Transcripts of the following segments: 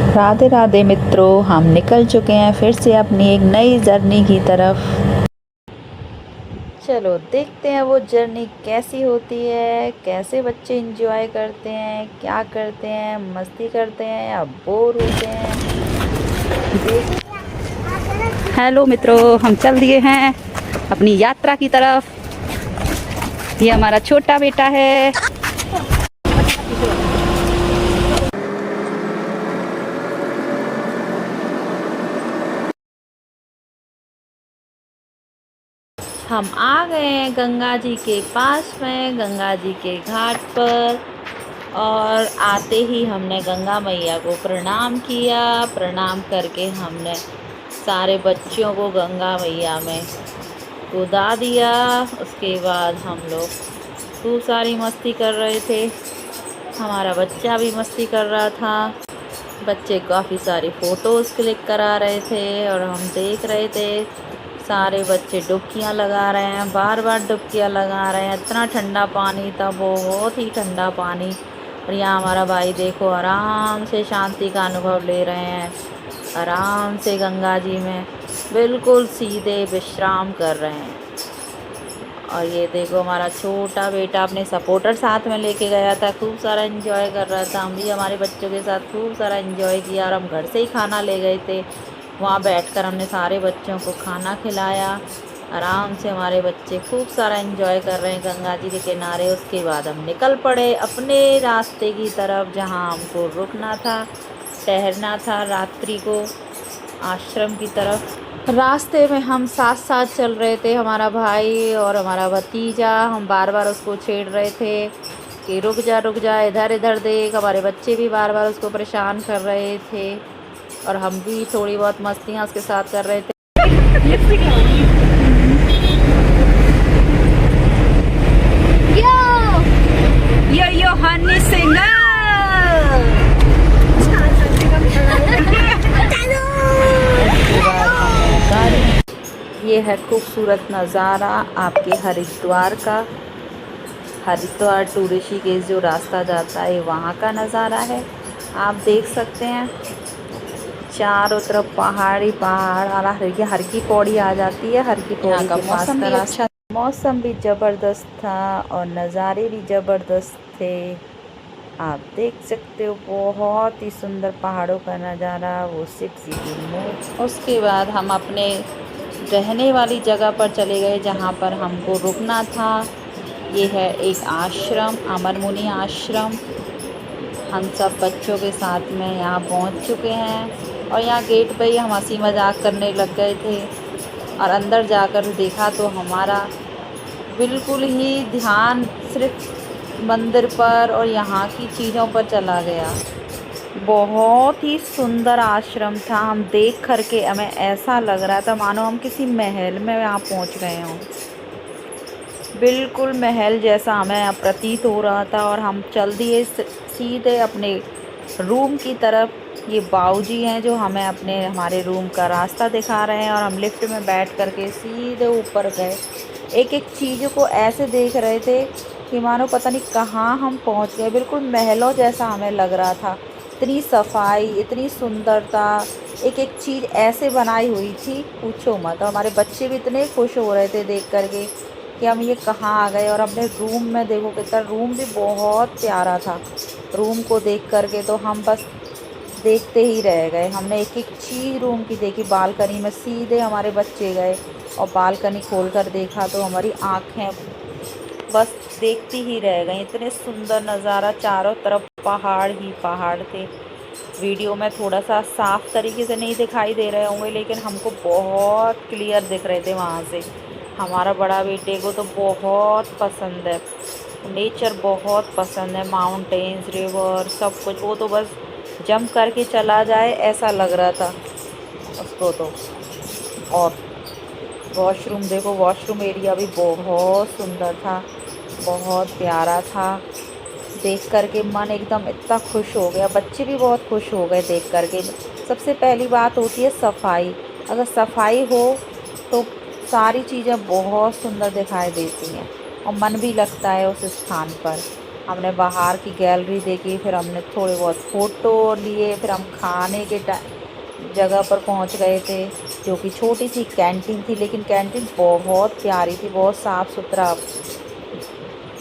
राधे राधे मित्रों, हम निकल चुके हैं फिर से अपनी एक नई जर्नी की तरफ। चलो देखते हैं वो जर्नी कैसी होती है, कैसे बच्चे एंजॉय करते हैं, क्या करते हैं, मस्ती करते हैं या बोर होते हैं। हेलो मित्रों, हम चल दिए हैं अपनी यात्रा की तरफ। ये हमारा छोटा बेटा है। हम आ गए हैं गंगा जी के पास में, गंगा जी के घाट पर। और आते ही हमने गंगा मैया को प्रणाम किया। प्रणाम करके हमने सारे बच्चों को गंगा मैया में कूदा दिया। उसके बाद हम लोग खूब सारी मस्ती कर रहे थे। हमारा बच्चा भी मस्ती कर रहा था। बच्चे काफ़ी सारी फ़ोटोज़ क्लिक करा रहे थे और हम देख रहे थे। सारे बच्चे डुबकियां लगा रहे हैं, बार बार डुबकियां लगा रहे हैं। इतना ठंडा पानी था, बहुत ही ठंडा पानी। और यहाँ हमारा भाई देखो आराम से शांति का अनुभव ले रहे हैं। आराम से गंगा जी में बिल्कुल सीधे विश्राम कर रहे हैं। और ये देखो हमारा छोटा बेटा अपने सपोर्टर साथ में लेके गया था, खूब सारा एंजॉय कर रहा था। हम भी हमारे बच्चों के साथ खूब सारा एंजॉय किया। और हम घर से ही खाना ले गए थे। वहाँ बैठकर हमने सारे बच्चों को खाना खिलाया। आराम से हमारे बच्चे खूब सारा एंजॉय कर रहे हैं गंगा जी के किनारे। उसके बाद हम निकल पड़े अपने रास्ते की तरफ, जहाँ हमको रुकना था, ठहरना था रात्रि को, आश्रम की तरफ। रास्ते में हम साथ साथ चल रहे थे, हमारा भाई और हमारा भतीजा। हम बार बार उसको छेड़ रहे थे कि रुक जा, इधर इधर देख। हमारे बच्चे भी बार बार उसको परेशान कर रहे थे और हम भी थोड़ी बहुत मस्तियाँ उसके साथ कर रहे थे। यो हनी सिंगर। ये है खूबसूरत नज़ारा आपके हरिद्वार का। हरिद्वार टू ऋषिकेश जो रास्ता जाता है वहाँ का नज़ारा है। आप देख सकते हैं चारों तरफ पहाड़ी पहाड़। और हर की पौड़ी आ जाती है। हर की पौड़ी का मौसम भी अच्छा, मौसम भी ज़बरदस्त था और नज़ारे भी ज़बरदस्त थे। आप देख सकते हो बहुत ही सुंदर पहाड़ों का नज़ारा, वो शिव जी की मूर्ति। उसके बाद हम अपने रहने वाली जगह पर चले गए जहाँ पर हमको रुकना था। ये है एक आश्रम, अमर मुनि आश्रम। हम सब बच्चों के साथ में यहाँ पहुँच चुके हैं और यहाँ गेट पे ही हम हंसी मजाक करने लग गए थे। और अंदर जाकर देखा तो हमारा बिल्कुल ही ध्यान सिर्फ मंदिर पर और यहाँ की चीज़ों पर चला गया। बहुत ही सुंदर आश्रम था। हम देख करके हमें ऐसा लग रहा था मानो हम किसी महल में यहाँ पहुँच गए हों। बिल्कुल महल जैसा हमें प्रतीत हो रहा था। और हम चल दिए सीधे अपने रूम की तरफ। ये बाऊजी हैं जो हमें हमारे रूम का रास्ता दिखा रहे हैं। और हम लिफ्ट में बैठ करके सीधे ऊपर गए। एक एक चीज़ों को ऐसे देख रहे थे कि मानो पता नहीं कहाँ हम पहुँच गए। बिल्कुल महलों जैसा हमें लग रहा था। इतनी सफाई, इतनी सुंदरता, एक एक चीज़ ऐसे बनाई हुई थी पूछो मत। और हमारे बच्चे भी इतने खुश हो रहे थे देख करके कि हम ये कहाँ आ गए। और अपने रूम में देखो कितना, रूम भी बहुत प्यारा था। रूम को देख करके तो हम बस देखते ही रह गए। हमने एक एक चीज़ रूम की देखी। बालकनी में सीधे हमारे बच्चे गए और बालकनी खोल कर देखा तो हमारी आँखें बस देखती ही रह गई। इतने सुंदर नज़ारा, चारों तरफ पहाड़ ही पहाड़ थे। वीडियो में थोड़ा सा साफ तरीके से नहीं दिखाई दे रहे होंगे लेकिन हमको बहुत क्लियर दिख रहे थे वहाँ से। हमारा बड़ा बेटे को तो बहुत पसंद है नेचर, बहुत पसंद है। माउंटेन्स, रिवर, सब कुछ। वो तो बस जंप करके चला जाए ऐसा लग रहा था उसको तो। और वॉशरूम देखो, वॉशरूम एरिया भी बहुत सुंदर था, बहुत प्यारा था। देख करके मन एकदम इतना खुश हो गया। बच्चे भी बहुत खुश हो गए देख करके। सबसे पहली बात होती है सफाई। अगर सफाई हो तो सारी चीज़ें बहुत सुंदर दिखाई देती हैं और मन भी लगता है उस स्थान पर। हमने बाहर की गैलरी देखी, फिर हमने थोड़े बहुत फ़ोटो लिए, फिर हम खाने के जगह पर पहुंच गए थे, जो कि छोटी सी कैंटीन थी, लेकिन कैंटीन बहुत प्यारी थी, बहुत साफ़ सुथरा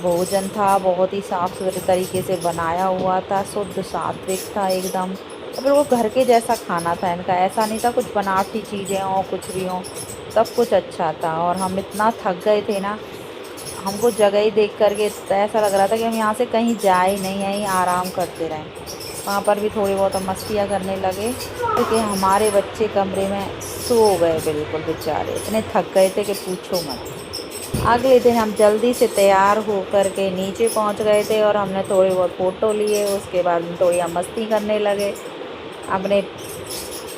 भोजन था, बहुत ही साफ़ सुथरे तरीके से बनाया हुआ था, शुद्ध सात्विक था एकदम। और फिर वो घर के जैसा खाना था इनका, ऐसा नहीं था कुछ बनावटी चीज़ें हों कुछ भी हों, सब कुछ अच्छा था। और हम इतना थक गए थे ना, हमको जगह ही देख करके ऐसा लग रहा था कि हम यहाँ से कहीं जाए ही नहीं, यहीं आराम करते रहें। वहाँ पर भी थोड़ी बहुत हम मस्तियाँ करने लगे, क्योंकि हमारे बच्चे कमरे में सो गए बिल्कुल बेचारे, इतने थक गए थे कि पूछो मत। अगले दिन हम जल्दी से तैयार हो कर के नीचे पहुंच गए थे और हमने थोड़ी बहुत फ़ोटो लिए। उसके बाद हम थोड़ी हम मस्ती करने लगे अपने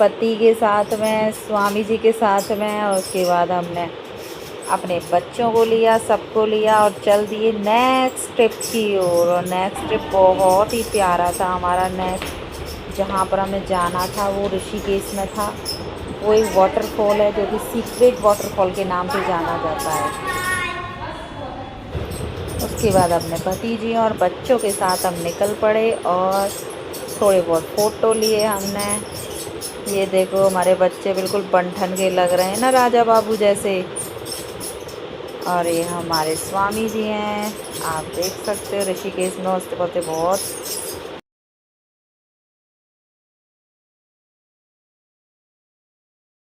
पति के साथ में, स्वामी जी के साथ में। और उसके बाद हमने अपने बच्चों को लिया, सबको लिया और चल दिए नेक्स्ट ट्रिप की ओर। और नेक्स्ट ट्रिप बहुत ही प्यारा था हमारा। नेक्स्ट जहाँ पर हमें जाना था वो ऋषिकेश में था। वो एक वाटरफॉल है जो कि सीक्रेट वाटरफॉल के नाम से जाना जाता है। उसके बाद अपने भतीजी और बच्चों के साथ हम निकल पड़े और थोड़े बहुत फ़ोटो लिए हमने। ये देखो हमारे बच्चे बिल्कुल बन-ठन के लग रहे हैं ना, राजा बाबू जैसे। और ये हमारे स्वामी जी हैं, आप देख सकते हो ऋषिकेश में उसके बहुत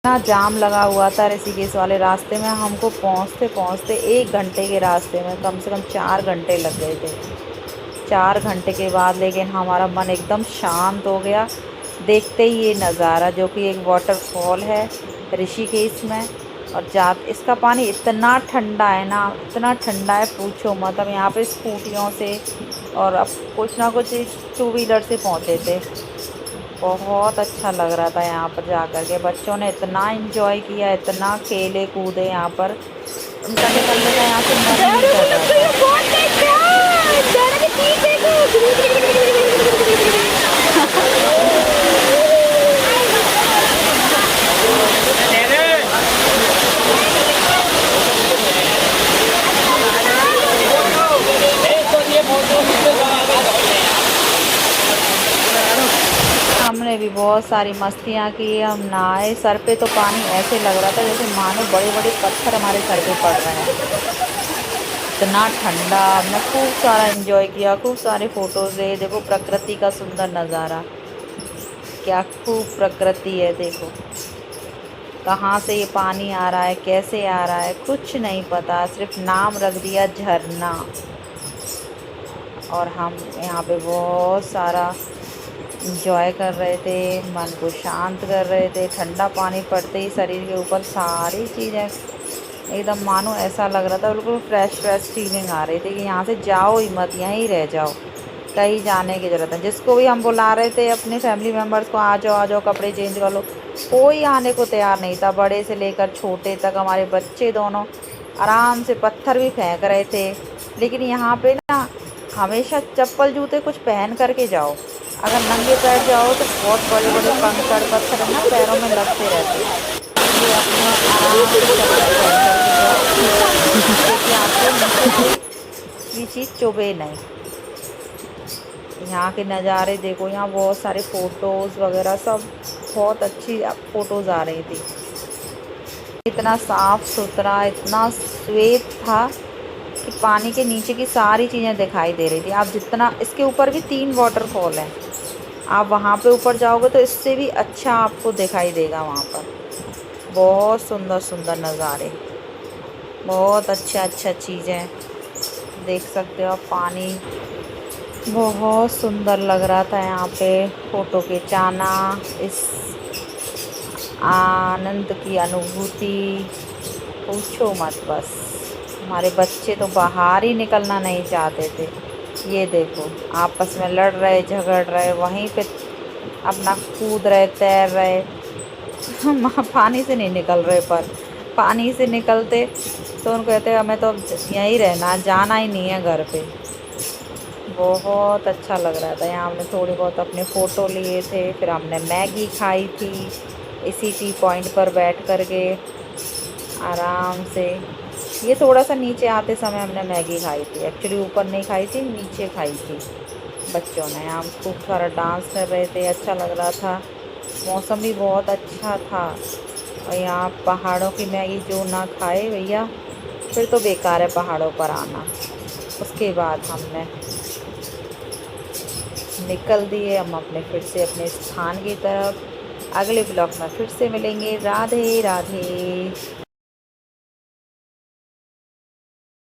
इतना जाम लगा हुआ था ऋषिकेश वाले रास्ते में। हमको पहुंचते पहुंचते 1 घंटे के रास्ते में कम से कम 4 घंटे लग गए थे। 4 घंटे के बाद लेकिन हमारा मन एकदम शांत हो गया देखते ही ये नज़ारा, जो कि एक वाटरफॉल है ऋषिकेश में। और इसका पानी इतना ठंडा है ना, इतना ठंडा है पूछो मत। हम यहाँ पे स्कूटियों से और अब कुछ ना कुछ 2 व्हीलर से पहुँचे थे। बहुत अच्छा लग रहा था यहाँ पर जा कर के। बच्चों ने इतना एंजॉय किया, इतना खेले कूदे यहाँ पर, उनका निकलने का यहाँ से मन ही नहीं कर रहा था। हमने भी बहुत सारी मस्तियाँ की, हम नहाए। सर पे तो पानी ऐसे लग रहा था जैसे मानो बड़े बड़े पत्थर हमारे सर पे पड़ रहे हैं, इतना ठंडा। हमने खूब सारा एंजॉय किया, खूब सारे फ़ोटोज़ लिए। देखो प्रकृति का सुंदर नज़ारा, क्या खूब प्रकृति है। देखो कहाँ से ये पानी आ रहा है, कैसे आ रहा है, कुछ नहीं पता, सिर्फ नाम रख दिया झरना। और हम यहाँ पे बहुत सारा इंजॉय कर रहे थे, मन को शांत कर रहे थे। ठंडा पानी पड़ते ही शरीर के ऊपर सारी चीज़ें एकदम मानो ऐसा लग रहा था, बिल्कुल फ्रेश फ्रेश फीलिंग आ रही थी कि यहाँ से जाओ ही मत, यहीं रह जाओ, कहीं जाने की ज़रूरत है। जिसको भी हम बुला रहे थे अपने फैमिली मेम्बर्स को, आ जाओ कपड़े चेंज कर लो, कोई आने को तैयार नहीं था। बड़े से लेकर छोटे तक, हमारे बच्चे दोनों आराम से पत्थर भी फेंक रहे थे। लेकिन यहाँ पे ना हमेशा चप्पल जूते कुछ पहन करके जाओ, अगर नंगे पैर जाओ तो बहुत बड़े बड़े कंकड़ पत्थर है ना पैरों में लगते रहते हैं। इसलिए अपने आराम से चप्पल पहन करके जाओ, ताकि आपको नीचे कोई भी चीज़ चुभे नहीं। यहाँ के नज़ारे देखो, यहाँ बहुत सारे फ़ोटोज़ वगैरह सब बहुत अच्छी फ़ोटोज़ आ रही थी। इतना साफ़ सुथरा, इतना श्वेत था कि पानी के नीचे की सारी चीज़ें दिखाई दे रही थी। आप जितना इसके ऊपर भी 3 वाटरफॉल हैं, आप वहाँ पे ऊपर जाओगे तो इससे भी अच्छा आपको दिखाई देगा वहाँ पर। बहुत सुंदर सुंदर नज़ारे, बहुत अच्छा चीज़ें देख सकते हो आप। पानी बहुत सुंदर लग रहा था यहाँ पे फ़ोटो खिंचाना, इस आनंद की अनुभूति पूछो मत बस। हमारे बच्चे तो बाहर ही निकलना नहीं चाहते थे। ये देखो आपस में लड़ रहे, झगड़ रहे, वहीं पे अपना कूद रहे, तैर रहे। पानी से नहीं निकल रहे, पर पानी से निकलते तो उनको कहते हमें तो यहीं रहना, जाना ही नहीं है घर पे। बहुत अच्छा लग रहा था। यहाँ हमने थोड़ी बहुत अपने फ़ोटो लिए थे, फिर हमने मैगी खाई थी इसी टी पॉइंट पर बैठ कर के आराम से। ये थोड़ा सा नीचे आते समय हमने मैगी खाई थी, एक्चुअली ऊपर नहीं खाई थी, नीचे खाई थी बच्चों ने। यहाँ खूब सारा डांस कर रहे थे, अच्छा लग रहा था, मौसम भी बहुत अच्छा था। और यहाँ पहाड़ों की मैगी जो ना खाए भैया, फिर तो बेकार है पहाड़ों पर आना। उसके बाद हमने निकल दिए हम अपने फिर से अपने स्थान की तरफ। अगले ब्लॉग में फिर से मिलेंगे। राधे राधे।